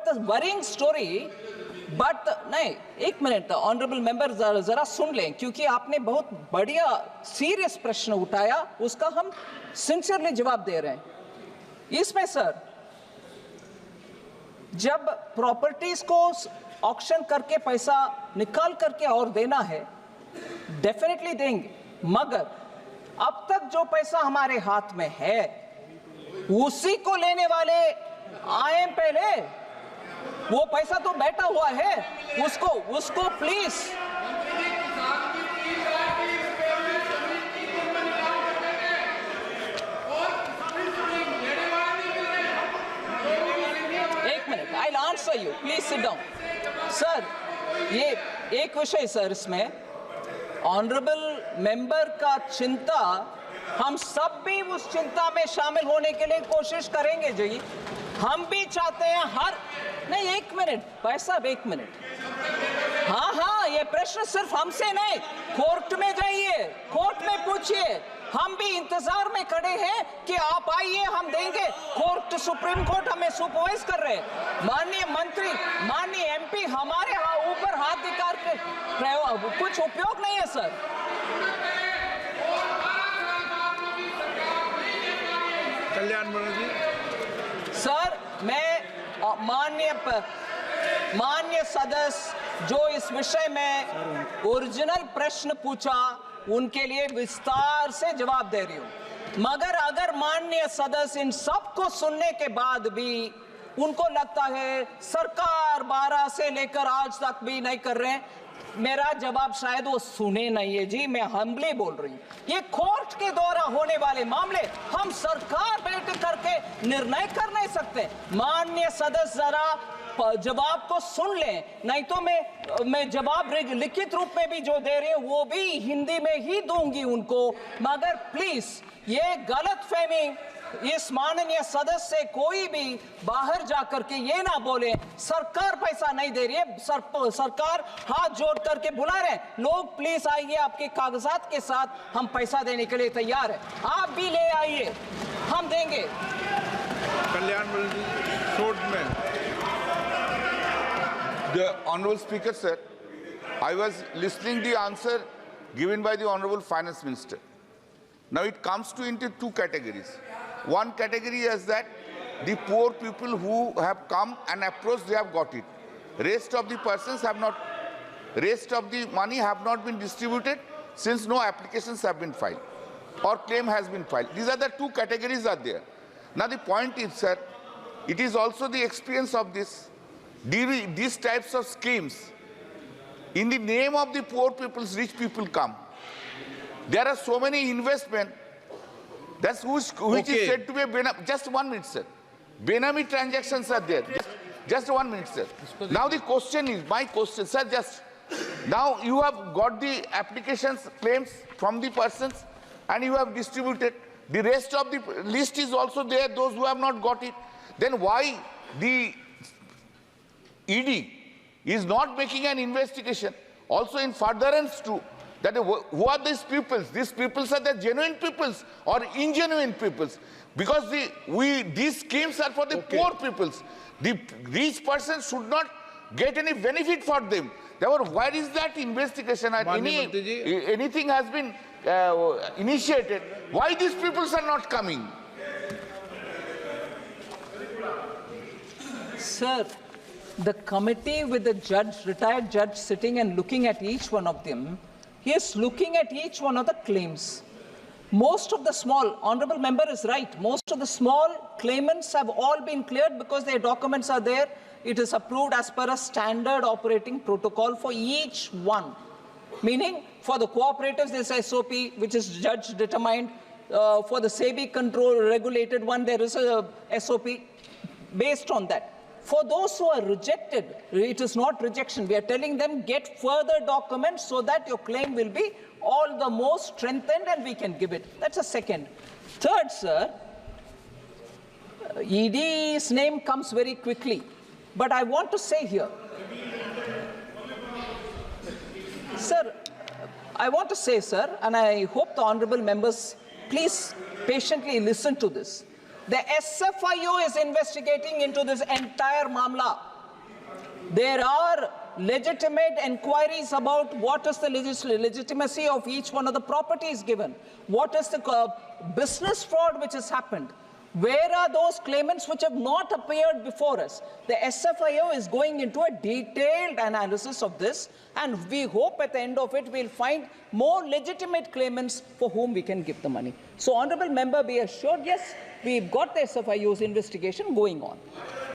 the worrying story, but नहीं, एक minute, honourable member जरा सुन लें, क्योंकि आपने बहुत बढ़िया सीरियस प्रश्न उठाया, उसका हम सिंसियरली जवाब दे रहे हैं। इसमें सर, जब प्रॉपर्टीज को ऑक्शन करके पैसा निकाल करके और देना है, डेफिनेटली देंगे, मगर अब तक जो पैसा हमारे हाथ में है उसी को लेने वाले आए पहले, वो पैसा तो बैठा हुआ है, उसको प्लीज एक minute, I will answer you, please sit down. Sir, ये एक विषय सर, इसमें ऑनरेबल मेंबर का चिंता, हम सब भी उस चिंता में शामिल होने के लिए कोशिश करेंगे जी। हम भी चाहते हैं नहीं, एक मिनट भाई साहब, एक मिनट। हाँ, ये प्रश्न सिर्फ हमसे नहीं, कोर्ट में जाइए, कोर्ट में पूछिए, हम भी इंतजार में खड़े हैं कि आप आइए, हम देंगे। कोर्ट, सुप्रीम कोर्ट हमें सुपरवाइज कर रहे हैं। माननीय मंत्री, माननीय एमपी हमारे ऊपर हाथ दिखा के कुछ उपयोग नहीं है सर। कल्याण जी। सर, मैं माननीय सदस्य जो इस विषय में ओरिजिनल प्रश्न पूछा, उनके लिए विस्तार से जवाब दे रही हूं। मगर अगर माननीय सदस्य इन सब को सुनने के बाद भी उनको लगता है सरकार 12 से लेकर आज तक भी नहीं कर रहे हैं, मेरा जवाब शायद वो सुने नहीं है जी। मैं हम्बली बोल रही हूँ, ये कोर्ट के द्वारा होने वाले मामले हम सरकार बैठ करके निर्णय कर नहीं सकते। माननीय सदस्य जरा जवाब को सुन लें, नहीं तो मैं जवाब लिखित रूप में भी जो दे रही हूँ वो भी हिंदी में ही दूंगी उनको। मगर प्लीज ये गलत फहमी इस माननीय सदस्य से कोई भी बाहर जाकर के ये ना बोले सरकार पैसा नहीं दे रही है। सरकार हाथ जोड़ करके बुला रहे हैं, लोग प्लीज आइए, आपके कागजात के साथ हम पैसा देने के लिए तैयार है, आप भी ले आइए, हम देंगे। कल्याण जी, शॉर्ट में। The Honorable Speaker, sir, I was listening the answer given by the Honorable Finance Minister. Now it comes into two categories. One category is that the poor people who have come and approached, they have got it. Rest of the persons have not, rest of the money have not been distributed since no applications have been filed or claim has been filed. These are the two categories are there. Now the point is, sir, it is also the experience of these types of schemes. In the name of the poor peoples, rich people come. There are so many investment that's which is said to be a Benami. Just 1 minute, sir. Benami transactions are there. Just 1 minute, sir. Now the question is, my question, sir, just now you have got the applications, claims from the persons and you have distributed. The rest of the list is also there, those who have not got it. Then why the ED is not making an investigation also in furtherance to that who are these peoples? These peoples are the genuine peoples or ingenuine peoples? Because these schemes are for the poor peoples. The rich persons should not get any benefit for them. Therefore, where is that investigation? Anything has been initiated. Why these peoples are not coming? Sir, the committee with the judge, retired judge sitting and looking at each one of them, he is looking at each one of the claims. Most of the small, honorable member is right, most of the small claimants have all been cleared because their documents are there. It is approved as per a standard operating protocol for each one. Meaning, for the cooperatives, there is SOP, which is judge determined. For the SEBI control regulated one, there is a SOP based on that. For those who are rejected, it is not rejection. We are telling them get further documents so that your claim will be all the more strengthened and we can give it. That's a second. Third, sir, ED's name comes very quickly. But I want to say here, sir, I want to say, sir, and I hope the honorable members please patiently listen to this. The SFIO is investigating into this entire mamla. There are legitimate inquiries about what is the legitimacy of each one of the properties given. What is the business fraud which has happened? Where are those claimants which have not appeared before us? The SFIO is going into a detailed analysis of this, and we hope at the end of it we'll find more legitimate claimants for whom we can give the money. So, Honourable Member, be assured, yes, we've got the SFIO's investigation going on.